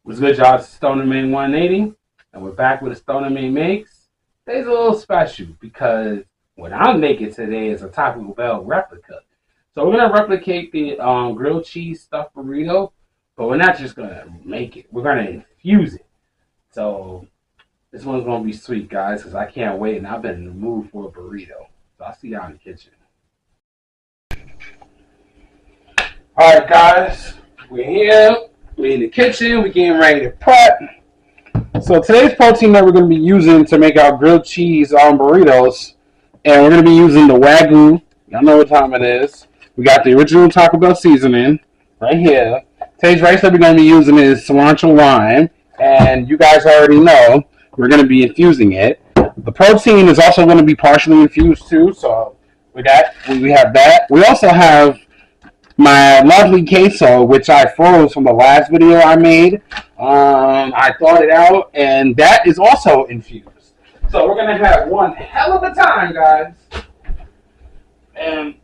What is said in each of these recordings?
What's good, y'all? It's STONERMAINE 180, and we're back with a STONERMAINE Makes. Today's a little special because what I'm making today is a Taco Bell replica. So we're gonna replicate the grilled cheese stuffed burrito, but we're not just gonna make it. We're gonna infuse it. So this one's gonna be sweet, guys, because I can't wait, and I've been in the mood for a burrito. So I'll see y'all in the kitchen. All right, guys, we're here. We're in the kitchen. We're getting ready to prep. So today's protein that we're going to be using to make our grilled cheese burritos, and we're going to be using the Wagyu. Y'all know what time it is. We got the original Taco Bell seasoning right here. Today's rice that we're going to be using is cilantro lime, and you guys already know we're going to be infusing it. The protein is also going to be partially infused too, so we have that. We also have my lovely queso, which I froze from the last video I made. I thawed it out, and that is also infused. So we're gonna have one hell of a time, guys. And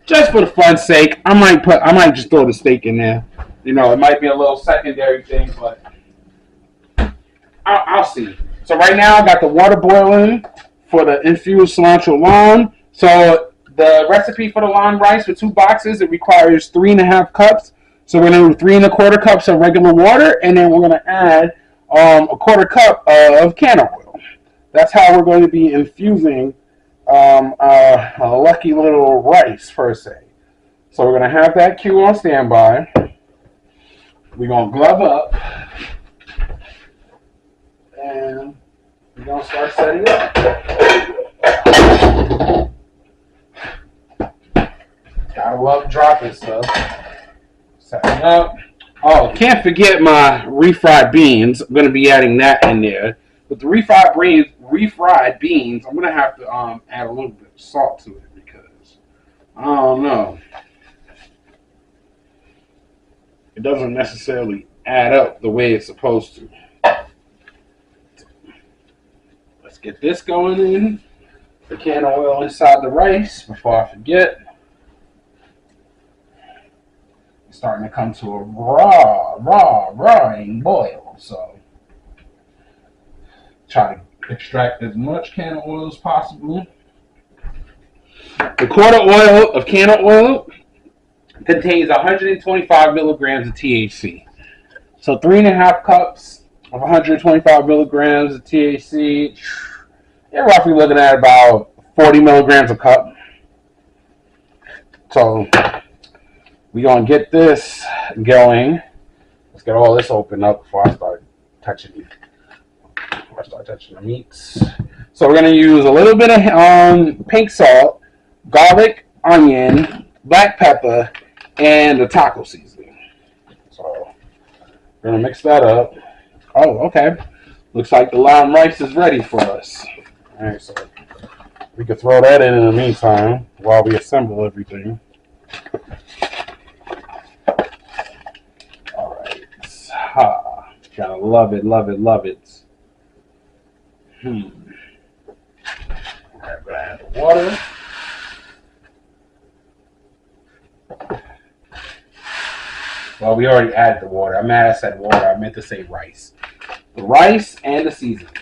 just for the fun's sake, I might just throw the steak in there. You know, it might be a little secondary thing, but I'll see. So right now, I got the water boiling for the infused cilantro lime. So the recipe for the lime rice for 2 boxes, it requires 3.5 cups. So we're going to do 3.25 cups of regular water, and then we're going to add a 1/4 cup of can oil. That's how we're going to be infusing a lucky little rice, per se. So we're going to have that cue on standby. We're going to glove up, and we're going to start setting up. Gotta love dropping stuff. Setting up. Oh, can't forget my refried beans. I'm gonna be adding that in there. With the refried beans, I'm gonna have to add a little bit of salt to it because I don't know. It doesn't necessarily add up the way it's supposed to. Let's get this going in. The can of oil inside the rice before I forget. Starting to come to a rawing boil. So try to extract as much can of oil as possible. The 1/4 oil of can of oil contains 125 milligrams of THC. So 3.5 cups of 125 milligrams of THC. You're roughly looking at about 40 milligrams a cup. So we're going to get this going. Let's get all this opened up before I start touching the meats. So we're going to use a little bit of pink salt, garlic, onion, black pepper, and the taco seasoning. So we're going to mix that up. Oh, okay. Looks like the lime rice is ready for us. All right, so we can throw that in the meantime while we assemble everything. Gotta love it, love it, love it. Okay, I'm gonna add the water. Well, we already added the water. I'm mad I said water. I meant to say rice. The rice and the seasoning.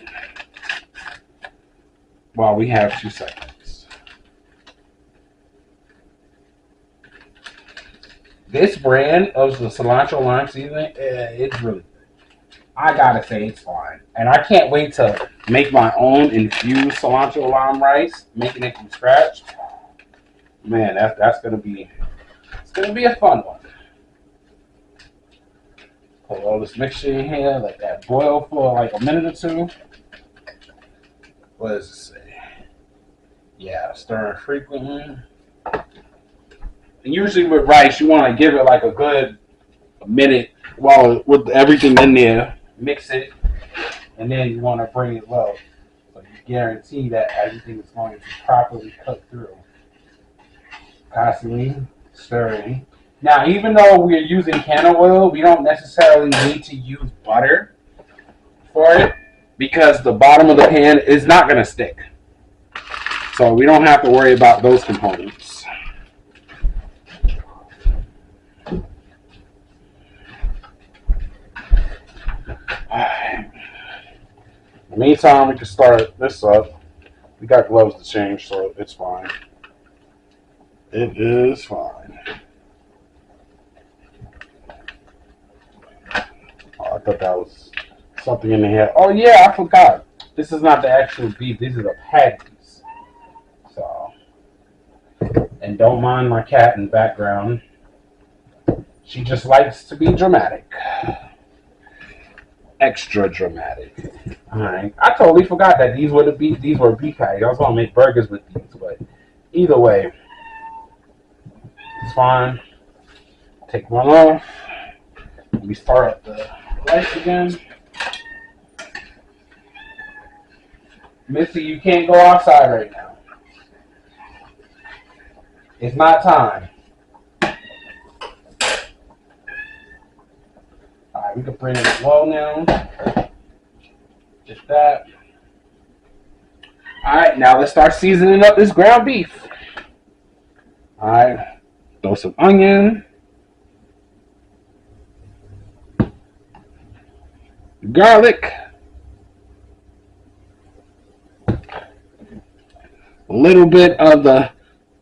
Well, we have 2 seconds. This brand of the cilantro lime seasoning, it's really good. I gotta say it's fine. And I can't wait to make my own infused cilantro lime rice, making it from scratch. Man, that's gonna be a fun one. Put all this mixture in here, let that boil for like a minute or 2. What does it say? Yeah, stirring frequently. And usually with rice, you want to give it like a good minute while with everything in there. Mix it, and then you want to bring it low. So you guarantee that everything is going to be properly cooked through. Constantly stirring. Now, even though we're using can of oil, we don't necessarily need to use butter for it because the bottom of the pan is not going to stick. So we don't have to worry about those components. In the meantime, we can start this up. We got gloves to change, so it's fine. It is fine. Oh, I thought that was something in the head. Oh yeah, I forgot. This is not the actual beef. These are the patties. So, and don't mind my cat in the background. She just likes to be dramatic. Extra dramatic. Alright. I totally forgot that these were beef patties. I was gonna make burgers with these, but either way, it's fine. Take one off. Let me start up the lights again. Missy, you can't go outside right now. It's not time. Alright, we can bring it low now. Just that. Alright, now let's start seasoning up this ground beef. Alright, throw some onion. Garlic. A little bit of the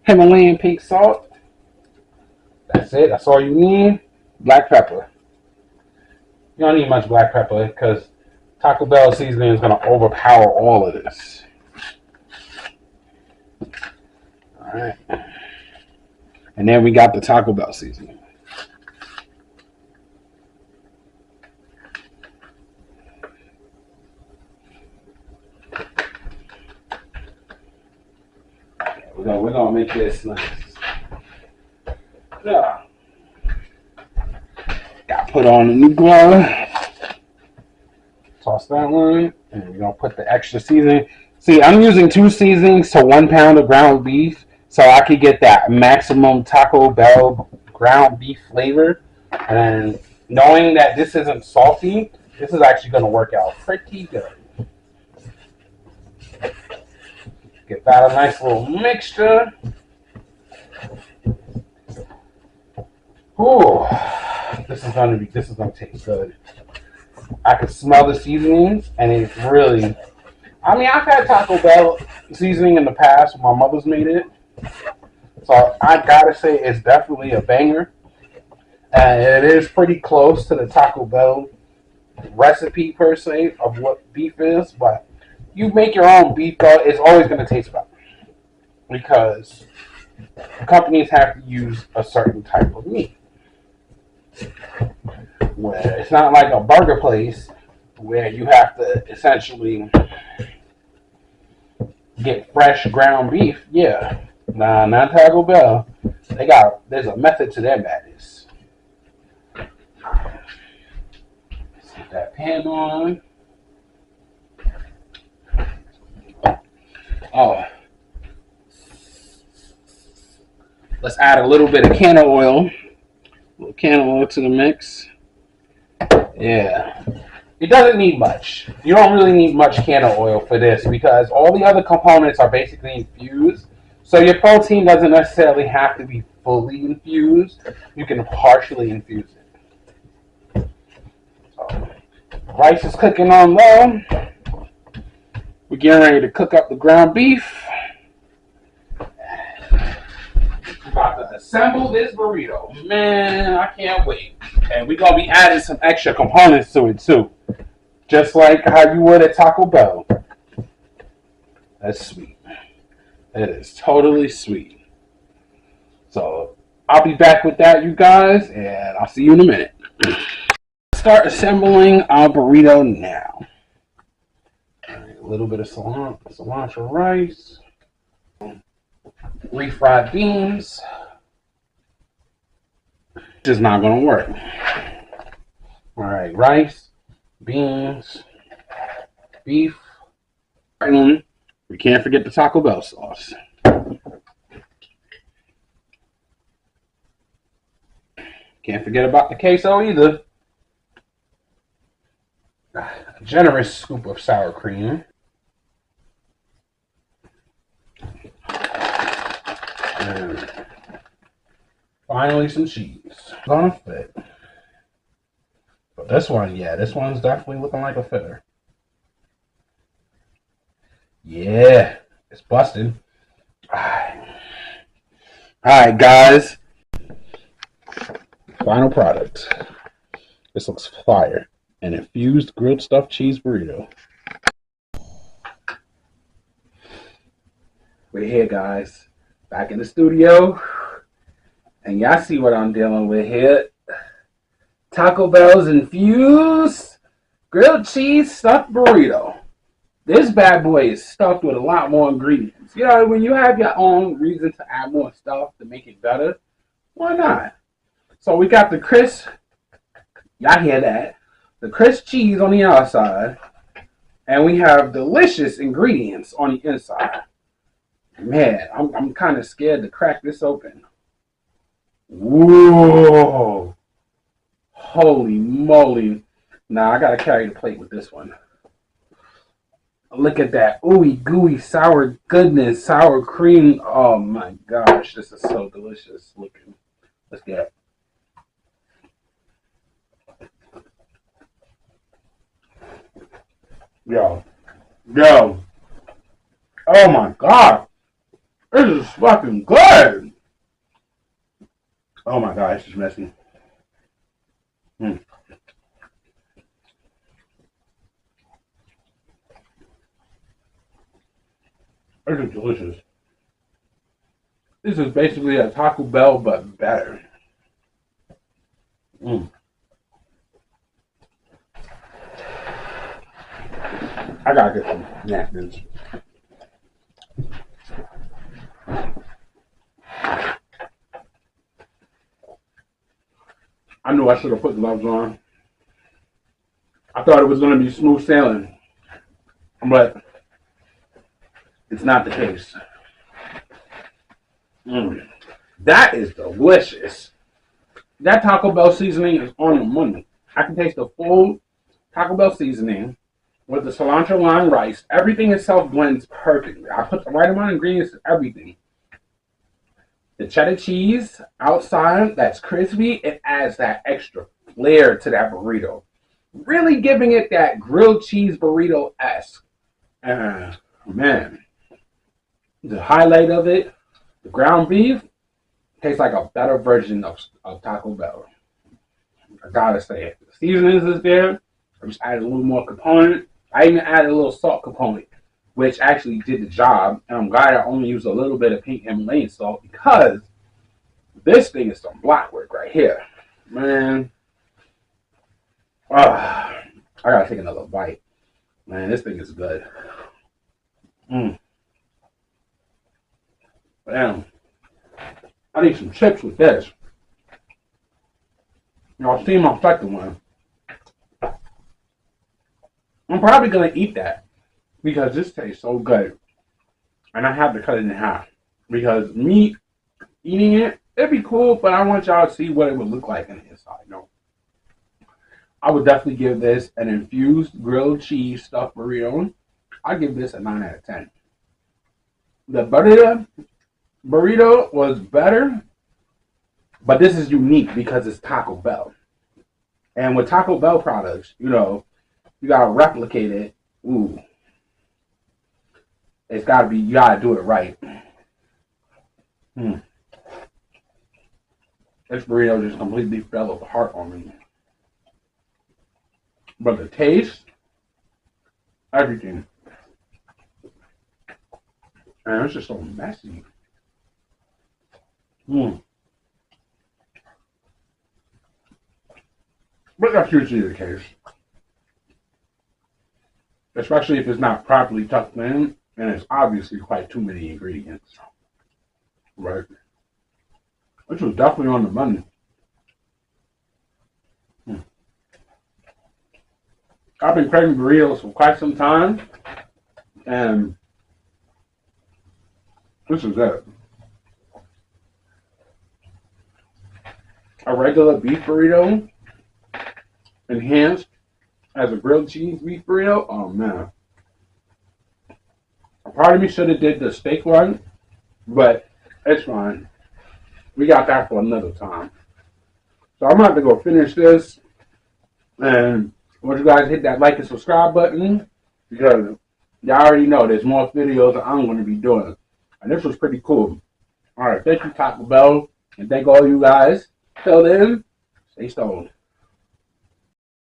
Himalayan pink salt. That's it. That's all you need. Black pepper. You don't need much black pepper because Taco Bell seasoning is going to overpower all of this. Alright. And then we got the Taco Bell seasoning. We're gonna make this nice. Yeah. Got put on a new glove. Toss that one, and we're gonna put the extra seasoning. See, I'm using 2 seasonings to 1 pound of ground beef, so I could get that maximum Taco Bell ground beef flavor. And knowing that this isn't salty, this is actually gonna work out pretty good. Get that a nice little mixture. Ooh, this is gonna taste good. I can smell the seasonings, and it's really. I mean, I've had Taco Bell seasoning in the past when my mother's made it, so I gotta say it's definitely a banger, and it is pretty close to the Taco Bell recipe per se of what beef is, but. You make your own beef, though, it's always going to taste better because companies have to use a certain type of meat. Where it's not like a burger place where you have to essentially get fresh ground beef. Yeah, nah, not Taco Bell. There's a method to their madness. Set that pan on. Oh, let's add a little bit of can of oil. A little can of oil to the mix. Yeah. It doesn't need much. You don't really need much can of oil for this because all the other components are basically infused. So your protein doesn't necessarily have to be fully infused. You can partially infuse it. So, rice is cooking on low. We're getting ready to cook up the ground beef. We're about to assemble this burrito. Man, I can't wait. And we're going to be adding some extra components to it too. Just like how you would at Taco Bell. That's sweet. It is totally sweet. So, I'll be back with that, you guys, and I'll see you in a minute. Start assembling our burrito now. A little bit of cilantro rice, refried beans. This is not going to work. All right, rice, beans, beef. We can't forget the Taco Bell sauce. Can't forget about the queso either. A generous scoop of sour cream. And finally some cheese. It's on a fit. But this one, yeah, this one's definitely looking like a fitter. Yeah, it's busted. Alright, guys. Final product. This looks fire. An infused grilled stuffed cheese burrito. We're here, guys. Back in the studio. And y'all see what I'm dealing with here. Taco Bell's infused grilled cheese stuffed burrito. This bad boy is stuffed with a lot more ingredients. You know, when you have your own reason to add more stuff to make it better, why not? So we got the crisp, y'all hear that, the crisp cheese on the outside, and we have delicious ingredients on the inside. Man, I'm kind of scared to crack this open. Whoa! Holy moly. Now I gotta carry the plate with this one. Look at that ooey gooey sour goodness, sour cream. Oh my gosh, this is so delicious looking. Let's get it. Yo. Oh my god. This is fucking good. Oh my god, this is messy. This is delicious. This is basically a Taco Bell, but better. I gotta get some napkins. I knew I should have put gloves on. I thought it was going to be smooth sailing, but it's not the case. That is delicious. That Taco Bell seasoning is on the money. I can taste the full Taco Bell seasoning with the cilantro lime rice. Everything itself blends perfectly. I put the right amount of ingredients to everything. The cheddar cheese outside, that's crispy, it adds that extra flair to that burrito. Really giving it that grilled cheese burrito-esque. And man, the highlight of it, the ground beef, tastes like a better version of Taco Bell. I gotta say it. The seasonings is there. I just added a little more component. I even added a little salt component, which actually did the job. And I'm glad I only used a little bit of pink Himalayan salt because this thing is some block work right here. Man. I gotta take another bite. Man, this thing is good. Damn. I need some chips with this. Y'all see my second one. I'm probably gonna eat that because this tastes so good. And I have to cut it in half. Because me eating it, it'd be cool, but I want y'all to see what it would look like on the inside. No. I would definitely give this an infused grilled cheese stuffed burrito. I give this a 9 out of 10. The burrito was better, but this is unique because it's Taco Bell. And with Taco Bell products, you know, you gotta replicate it. Ooh. It's gotta be, you gotta do it right. This burrito just completely fell apart on me. But the taste, everything. And it's just so messy. But that's usually the case. Especially if it's not properly tucked in, and it's obviously quite too many ingredients. Right? Which was definitely on the money. I've been craving burritos for quite some time, and this is it. A regular beef burrito, enhanced as a grilled cheese beef burrito. Oh man, a part of me should have did the steak one, but it's fine. We got that for another time. So I'm about to go finish this, and I want you guys to hit that like and subscribe button because Y'all already know there's more videos that I'm going to be doing. And this was pretty cool. All right, thank you, Taco Bell. And thank all you guys. Till then, stay stoned.